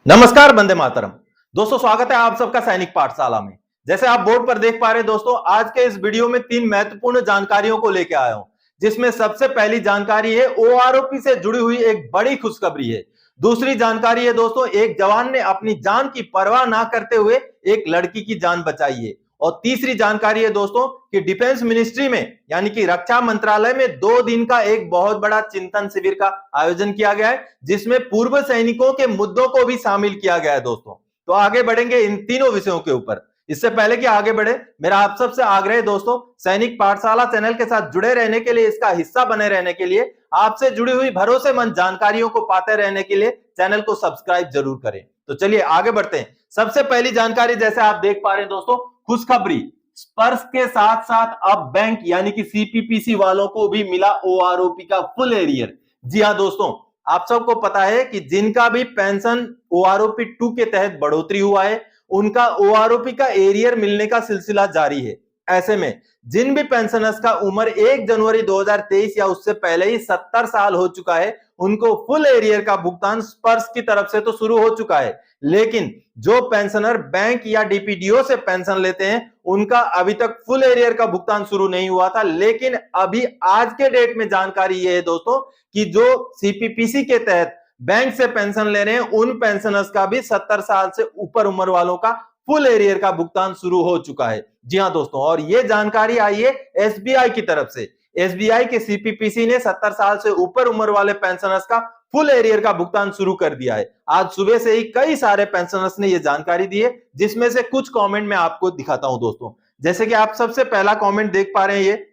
नमस्कार, वंदे मातरम। दोस्तों, स्वागत है आप सबका सैनिक पाठशाला में। जैसे आप बोर्ड पर देख पा रहे हैं दोस्तों, आज के इस वीडियो में 3 महत्वपूर्ण जानकारियों को लेकर आया हूं, जिसमें सबसे पहली जानकारी है ओआरओपी से जुड़ी हुई एक बड़ी खुशखबरी है। दूसरी जानकारी है दोस्तों, एक जवान ने अपनी जान की परवाह ना करते हुए एक लड़की की जान बचाई है। और तीसरी जानकारी है दोस्तों कि डिफेंस मिनिस्ट्री में यानी कि रक्षा मंत्रालय में 2 दिन का एक बहुत बड़ा चिंतन शिविर का आयोजन किया गया है, जिसमें पूर्व सैनिकों के मुद्दों को भी शामिल किया गया है दोस्तों। तो आगे बढ़ेंगे इन तीनों विषयों के ऊपर। इससे पहले कि आगे बढ़े, मेरा आप सबसे आग्रह है दोस्तों, सैनिक पाठशाला चैनल के साथ जुड़े रहने के लिए, इसका हिस्सा बने रहने के लिए, आपसे जुड़ी हुई भरोसेमंद जानकारियों को पाते रहने के लिए चैनल को सब्सक्राइब जरूर करें। तो चलिए आगे बढ़ते हैं। सबसे पहली जानकारी, जैसे आप देख पा रहे हैं दोस्तों, खुशखबरी, स्पर्श के साथ साथ अब बैंक यानी कि सीपीपीसी वालों को भी मिला ओआरओपी का फुल एरियर। जी हां दोस्तों, आप सबको पता है कि जिनका भी पेंशन ओआरओपी 2 के तहत बढ़ोतरी हुआ है, उनका ओआरओपी का एरियर मिलने का सिलसिला जारी है। ऐसे में जिन भी पेंशनर्स का उम्र 1 जनवरी 2023 या उससे पहले ही 70 साल हो चुका है, उनको फुल एरियर का भुगतान स्पर्श की तरफ से तो शुरू हो चुका है, लेकिन जो पेंशनर बैंक या डीपीडीओ से पेंशन लेते हैं, उनका अभी तक फुल एरियर का भुगतान शुरू नहीं हुआ था। लेकिन अभी आज के डेट में जानकारी यह है दोस्तों कि जो सीपीपीसी के तहत बैंक से पेंशन ले रहे हैं, उन पेंशनर्स का भी 70 साल से ऊपर उम्र वालों का फुल एरियर का भुगतान शुरू हो चुका है। जी हां दोस्तों, और यह जानकारी आई है एसबीआई की तरफ से। एसबीआई के सीपीपीसी ने 70 साल से ऊपर उम्र वाले पेंशनर्स का फुल एरियर का भुगतान शुरू कर दिया है। आज सुबह से ही कई सारे पेंशनर्स ने यह जानकारी दी है, जिसमें से कुछ कमेंट मैं आपको दिखाता हूं दोस्तों। जैसे कि आप सबसे पहला कमेंट देख पा रहे हैं, ये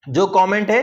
जो कमेंट है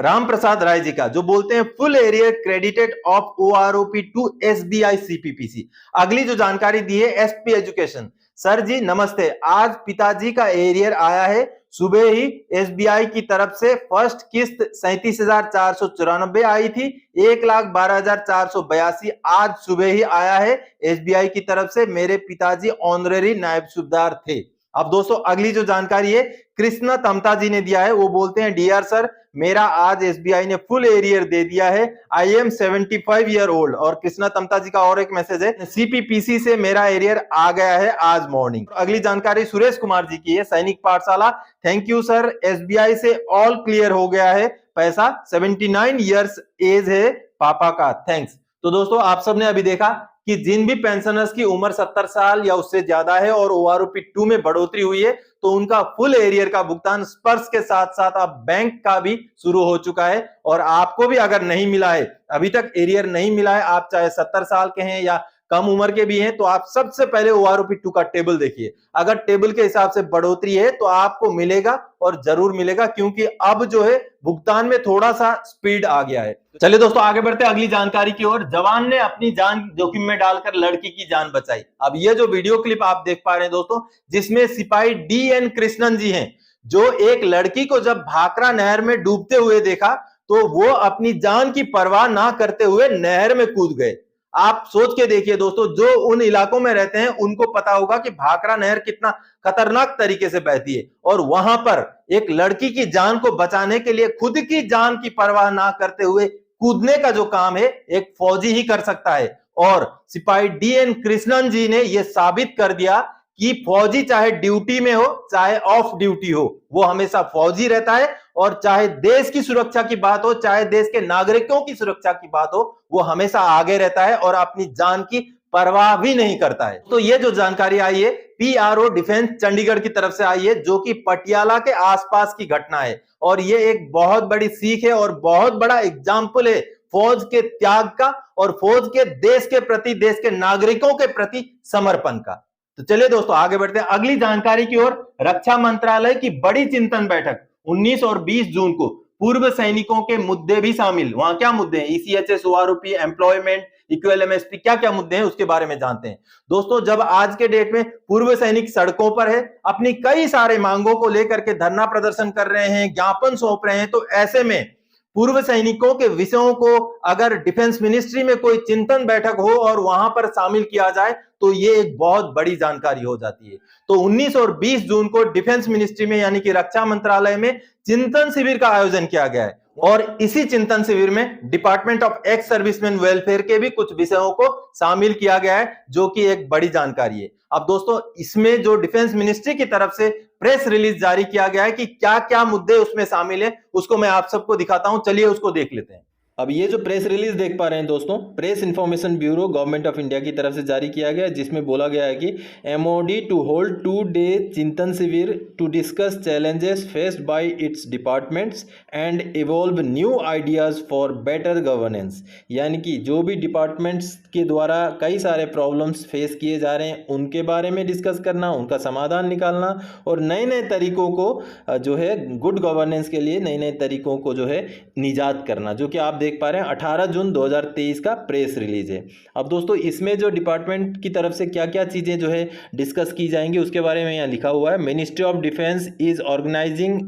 राम प्रसाद राय जी का, जो बोलते हैं full arrear credited of OROP to SBI CPPC. अगली जो जानकारी दी है एसपी एजुकेशन, सर जी नमस्ते, आज पिताजी का एरियर आया है। सुबह ही एसबीआई की तरफ से फर्स्ट किस्त 37,494 आई थी, 1,12,482 आज सुबह ही आया है एसबीआई की तरफ से। मेरे पिताजी ऑनरेरी नायब सूबेदार थे। अब दोस्तों अगली जो जानकारी है कृष्णा तमता जी ने दिया है, वो बोलते हैं डियर सर, मेरा आज एसबीआई ने फुल एरियर दे दिया है, आई एम 75 ईयर ओल्ड। और कृष्णा तमता जी का और एक मैसेज है, सीपीपीसी से मेरा एरियर आ गया है आज मॉर्निंग। अगली जानकारी सुरेश कुमार जी की है, सैनिक पाठशाला, थैंक यू सर, एसबीआई से ऑल क्लियर हो गया है पैसा, 79 ईयर्स एज है पापा का, थैंक्स। तो दोस्तों आप सबने अभी देखा कि जिन भी पेंशनर्स की उम्र 70 साल या उससे ज्यादा है और ओआरओपी 2 में बढ़ोतरी हुई है, तो उनका फुल एरियर का भुगतान स्पर्श के साथ साथ अब बैंक का भी शुरू हो चुका है। और आपको भी अगर नहीं मिला है, अभी तक एरियर नहीं मिला है, आप चाहे 70 साल के हैं या कम उम्र के भी हैं, तो आप सबसे पहले ओआरओपी 2 का टेबल देखिए। अगर टेबल के हिसाब से बढ़ोतरी है तो आपको मिलेगा, और जरूर मिलेगा, क्योंकि अब जो है भुगतान में थोड़ा सा स्पीड आ गया है। चलिए दोस्तों आगे बढ़ते हैं अगली जानकारी की ओर। जवान ने अपनी जान जोखिम में डालकर लड़की की जान बचाई। अब ये जो वीडियो क्लिप आप देख पा रहे हैं दोस्तों, जिसमें सिपाही डीएन कृष्णन जी हैं, जो एक लड़की को जब भाखरा नहर में डूबते हुए देखा, तो वो अपनी जान की परवाह ना करते हुए नहर में कूद गए। आप सोच के देखिए दोस्तों, जो उन इलाकों में रहते हैं उनको पता होगा कि भाखरा नहर कितना खतरनाक तरीके से बहती है, और वहां पर एक लड़की की जान को बचाने के लिए खुद की जान की परवाह ना करते हुए कूदने का जो काम है एक फौजी ही कर सकता है। और सिपाही डीएन कृष्णन जी ने यह साबित कर दिया कि फौजी चाहे ड्यूटी में हो चाहे ऑफ ड्यूटी हो, वो हमेशा फौजी रहता है। और चाहे देश की सुरक्षा की बात हो, चाहे देश के नागरिकों की सुरक्षा की बात हो, वो हमेशा आगे रहता है और अपनी जान की परवाह भी नहीं करता है। तो ये जो जानकारी आई है पीआरओ डिफेंस चंडीगढ़ की तरफ से आई है, जो कि पटियाला के आसपास की घटना है, और ये एक बहुत बड़ी सीख है और बहुत बड़ा एग्जाम्पल है फौज के त्याग का और फौज के देश के प्रति, देश के नागरिकों के प्रति समर्पण का। तो चलिए दोस्तों आगे बढ़ते हैं अगली जानकारी की ओर। रक्षा मंत्रालय की बड़ी चिंतन बैठक 19 और 20 जून को, पूर्व सैनिकों के मुद्दे भी शामिल। वहां क्या मुद्दे हैं, ECHS, OROP, employment, equal MSP, क्या क्या मुद्दे हैं उसके बारे में जानते हैं दोस्तों। जब आज के डेट में पूर्व सैनिक सड़कों पर है, अपनी कई सारे मांगों को लेकर के धरना प्रदर्शन कर रहे हैं, ज्ञापन सौंप रहे हैं, तो ऐसे में पूर्व सैनिकों के विषयों को अगर डिफेंस मिनिस्ट्री में कोई चिंतन बैठक हो और वहां पर शामिल किया जाए, तो ये एक बहुत बड़ी जानकारी हो जाती है। तो 19 और 20 जून को डिफेंस मिनिस्ट्री में यानी कि रक्षा मंत्रालय में चिंतन शिविर का आयोजन किया गया है। और इसी चिंतन शिविर में department of ex serviceman welfare के भी कुछ विषयों को शामिल किया गया है, जो कि एक बड़ी जानकारी है। अब दोस्तों, इसमें जो डिफेंस मिनिस्ट्री की तरफ से प्रेस रिलीज जारी किया गया है कि क्या क्या मुद्दे उसमें शामिल है, उसको मैं आप सबको दिखाता हूं। चलिए उसको देख लेते हैं। अब ये जो प्रेस रिलीज देख पा रहे हैं दोस्तों, press information bureau government of India की तरफ से जारी किया गया है, जिसमें बोला गया है कि एमओडी टू होल्ड 2 डे चिंतन शिविर to discuss challenges faced by its departments and evolve new ideas for better governance. यानी कि जो भी डिपार्टमेंट्स के द्वारा कई सारे प्रॉब्लम्स फेस किए जा रहे हैं उनके बारे में डिस्कस करना, उनका समाधान निकालना और नए नए तरीकों को जो है गुड गवर्नेंस के लिए नए नए तरीकों को जो है निजात करना, जो कि आप देख पा रहे हैं 18 जून 2023 का प्रेस रिलीज है। अब दोस्तों, इसमें जो डिपार्टमेंट की तरफ से क्या क्या चीज़ें जो है डिस्कस की जाएंगी उसके बारे में यहाँ लिखा हुआ है। Ministry of defence is organising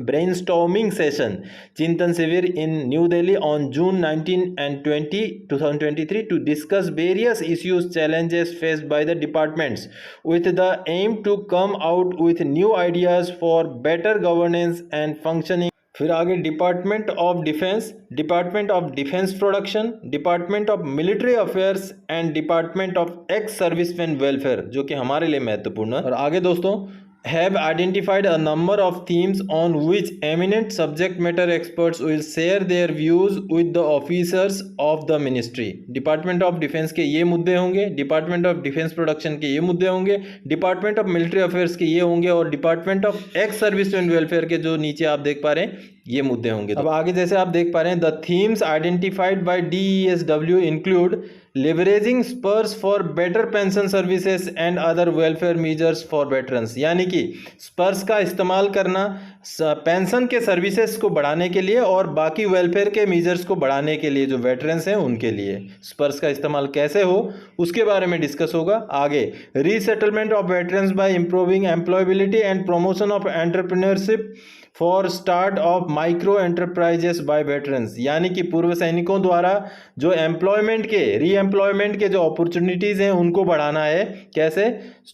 brainstorming session Chintan Shivir in new Delhi on June 19 and 20 2023 to discuss various issues challenges faced by the departments with the aim to come out with new ideas for better governance and functioning। फिर आगे department of defence production, department of military affairs and department of ex serviceman welfare, जो कि हमारे लिए महत्वपूर्ण है। और आगे दोस्तों, have identified a number of themes on which eminent subject matter experts will share their views with the officers of the ministry। Department of defence के ये मुद्दे होंगे, डिपार्टमेंट ऑफ डिफेंस प्रोडक्शन के ये मुद्दे होंगे, डिपार्टमेंट ऑफ मिलिट्री अफेयर्स के ये होंगे और department of ex serviceman welfare के जो नीचे आप देख पा रहे हैं ये मुद्दे होंगे। अब आगे जैसे आप देख पा रहे हैं, the themes identified by DESW include leveraging Spurs for better pension services and other welfare measures for veterans. यानी कि स्पर्स का इस्तेमाल करना पेंशन के सर्विसेज को बढ़ाने के लिए और बाकी वेलफेयर के मेजर्स को बढ़ाने के लिए जो वेटरन्स हैं उनके लिए स्पर्स का इस्तेमाल कैसे हो उसके बारे में डिस्कस होगा। आगे, resettlement of veterans by improving employability and promotion of entrepreneurship for start of micro enterprises by veterans. यानी कि पूर्व सैनिकों द्वारा जो एम्प्लॉयमेंट के रीएम्प्लॉयमेंट के जो अपॉर्चुनिटीज़ हैं उनको बढ़ाना है। कैसे?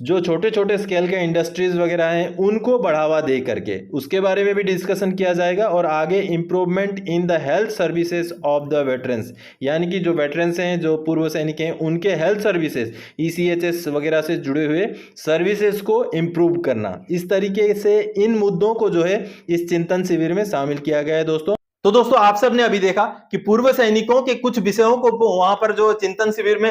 जो छोटे छोटे स्केल के इंडस्ट्रीज वगैरह हैं उनको बढ़ावा दे करके, उसके बारे में भी डिस्कशन किया जाएगा। और आगे, improvement in the health services of the veterans. यानी कि जो वेटरन्स हैं, जो पूर्व सैनिक हैं, उनके हेल्थ सर्विसेज ECHS वगैरह से जुड़े हुए सर्विसेज को इम्प्रूव करना। इस तरीके से इन मुद्दों को जो है इस चिंतन शिविर में शामिल किया गया है दोस्तों। तो दोस्तों, आप सबने अभी देखा कि पूर्व सैनिकों के कुछ विषयों को वहां पर जो चिंतन शिविर में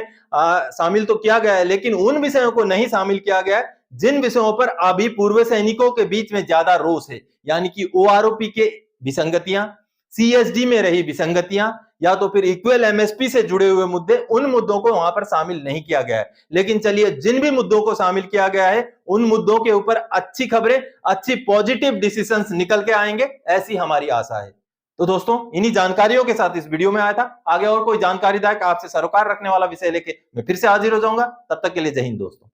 शामिल तो किया गया है, लेकिन उन विषयों को नहीं शामिल किया गया है जिन विषयों पर अभी पूर्व सैनिकों के बीच में ज्यादा रोष है। यानी कि OROP के विसंगतियां, CSD में रही विसंगतियां, या तो फिर इक्वल MSP से जुड़े हुए मुद्दे, उन मुद्दों को वहां पर शामिल नहीं किया गया है। लेकिन चलिए, जिन भी मुद्दों को शामिल किया गया है उन मुद्दों के ऊपर अच्छी खबरें, अच्छी पॉजिटिव डिसीजंस निकल के आएंगे, ऐसी हमारी आशा है। तो दोस्तों, इन्हीं जानकारियों के साथ इस वीडियो में आया था। आगे और कोई जानकारीदायक आपसे सरोकार रखने वाला विषय लेके मैं फिर से हाजिर हो जाऊंगा। तब तक के लिए जय हिंद दोस्तों।